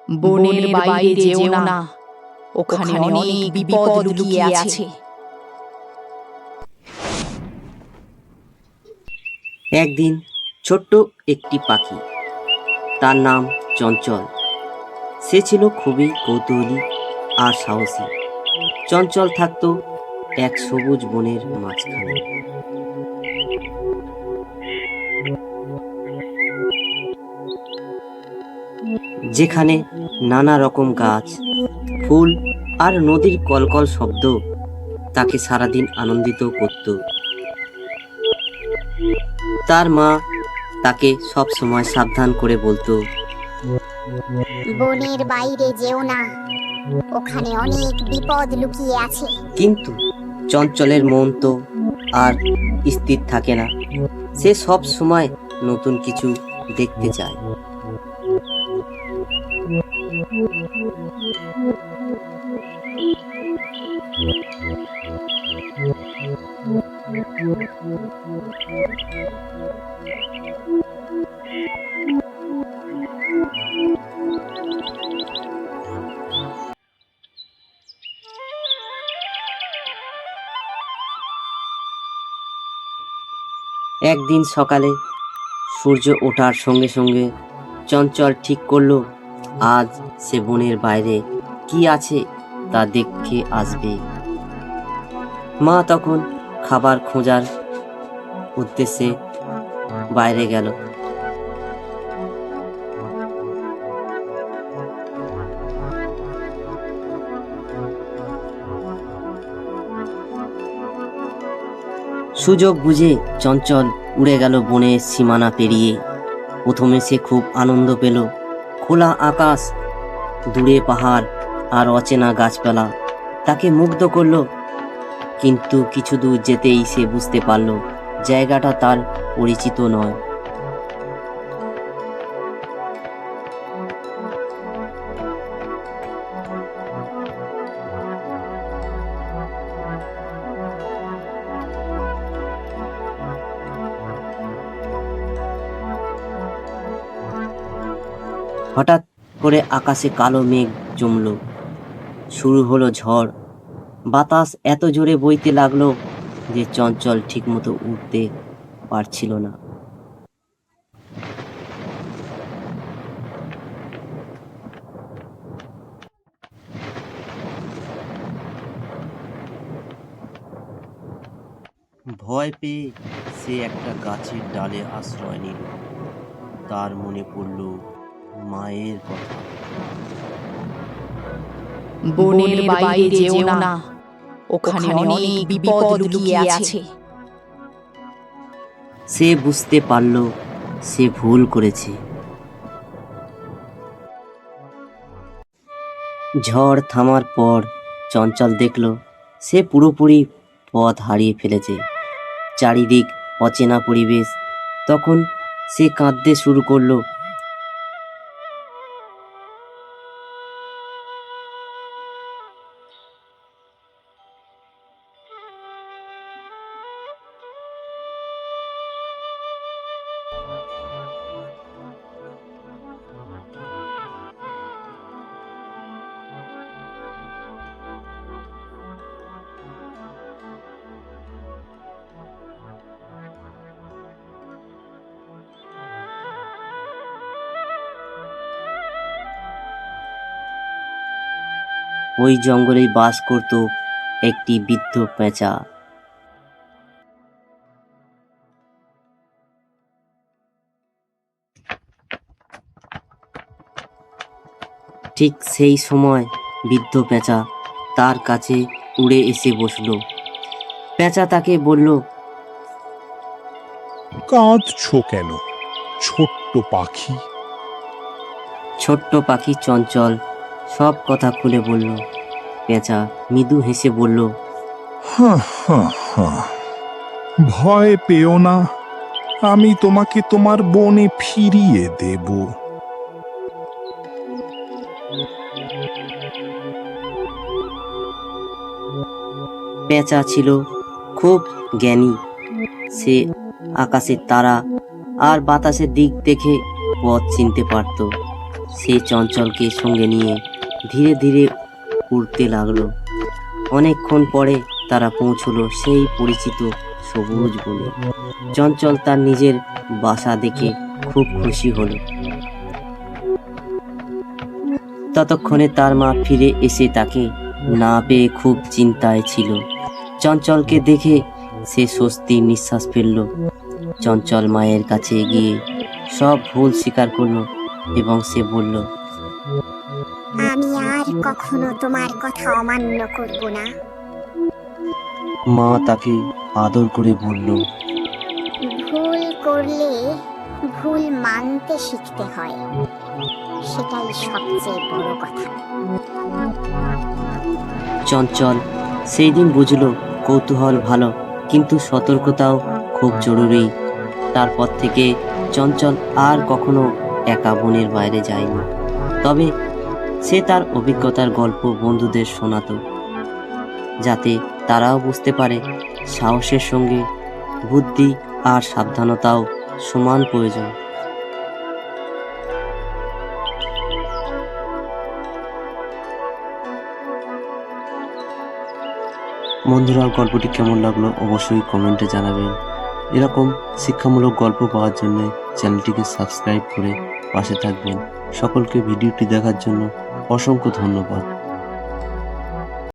বনের বাইরে যেও না, ওখানে অনেক বিপদ লুকিয়ে আছে। একদিন ছোট্ট একটি পাখি, তার নাম চঞ্চল। সে ছিল খুবই কৌতূহলী আর সাহসী। চঞ্চল থাকতো এক সবুজ বনের মাঝখানে। যেখানে নানা রকম গাছ, ফুল আর নদীর কলকল শব্দ তাকে সারাদিন আনন্দিত করত। তার মা তাকে সব সময় সাবধান করে বলতো, বনের বাইরে যেও না, ওখানে অনেক বিপদ লুকিয়ে আছে। কিন্তু চঞ্চলের মন তো আর স্থির থাকে না। সে সব সময় নতুন কিছু দেখতে চায়। একদিন সকালে সূর্য ওঠার সঙ্গে সঙ্গে চঞ্চল ঠিক করলো আজ সে বনের বাইরে কি আছে তা দেখে আসবে। মা তখন খাবার খোঁজার উদ্দেশ্যে বাইরে গেল। সুযোগ বুঝে চঞ্চল উড়ে গেল বনের সীমানা পেরিয়ে। প্রথমে সে খুব আনন্দ পেল। খোলা আকাশ, দূরে পাহাড় আর অচেনা গাছপালা তাকে মুগ্ধ করলো। কিন্তু কিছু দূর যেতেই সে বুঝতে পারল জায়গাটা তার পরিচিত নয়। হঠাৎ করে আকাশে কালো মেঘ জমল। শুরু হলো ঝড়। বাতাস এত জোরে বইতে লাগলো যে চঞ্চল ঠিকমতো উঠতে পারছিল না। ভয় পেয়ে সে একটা গাছের ডালে আশ্রয় নিল। তার মনে পড়ল মায়ের কথা। বনের বাইরে যেও না, ওখানে অনেক বিপদ লুকিয়ে আছে। সে বুঝতে পারল সে ভুল করেছে। ঝড় থামার পর চঞ্চল দেখল সে পুরোপুরি পথ হারিয়ে ফেলেছে। চারিদিক অচেনা পরিবেশ। তখন সে কাঁদতে শুরু করলো। ওই জঙ্গলেই বাস করত একটি বৃদ্ধ পেঁচা। ঠিক সেই সময় বৃদ্ধ পেঁচা তার কাছে উড়ে এসে বসল। পেঁচা তাকে বলল, কাঁদছো কেন ছোট্ট পাখি? ছোট্ট পাখি চঞ্চল সব কথা খুলে বলল। পেঁচা মৃদু হেসে বলল, হাঁ হাঁ হাঁ, ভয় পেও না, আমি তোমাকে তোমার বনে ফিরিয়ে দেব। পেঁচা ছিল খুব জ্ঞানী। সে আকাশের তারা আর বাতাসের দিক দেখে পথ চিনতে পারত। সে চঞ্চলকে সঙ্গে নিয়ে ধীরে ধীরে উড়তে লাগলো। অনেকক্ষণ পরে তারা পৌঁছলো সেই পরিচিত সবুজ বনে। চঞ্চল তার নিজের বাসা দেখে খুব খুশি হলো। ততক্ষণে তার মা ফিরে এসে তাকে না পেয়ে খুব চিন্তায় ছিল। চঞ্চলকে দেখে সে স্বস্তির নিঃশ্বাস ফেলল। চঞ্চল মায়ের কাছে গিয়ে সব ভুল স্বীকার করলো এবং সে বলল, আমি আর কখনো তোমার কথা অমান্য করব না। মা তাকে আদর করে বলল, ভুল করলে ভুল মানতে শিখতে হয়, সেটাই সবচেয়ে বড় কথা। চঞ্চল সেই দিন বুঝলো কৌতূহল ভালো, কিন্তু সতর্কতাও খুব জরুরি। তারপর থেকে চঞ্চল আর কখনো একা বনের বাইরে যায়নি। তবে সে তার অভিজ্ঞতার গল্প বন্ধুদের শোনাতো, যাতে তারাও বুঝতে পারে সাহসের সঙ্গে বুদ্ধি আর সাবধানতাও সমান প্রয়োজন। বন্ধুরা, গল্পটি কেমন লাগলো অবশ্যই কমেন্টে জানাবেন। এরকম শিক্ষামূলক গল্প পাওয়ার জন্য চ্যানেলটিকে সাবস্ক্রাইব করে পাশে থাকবেন। সকলকে ভিডিওটি দেখার জন্য অসংখ্য ধন্যবাদ।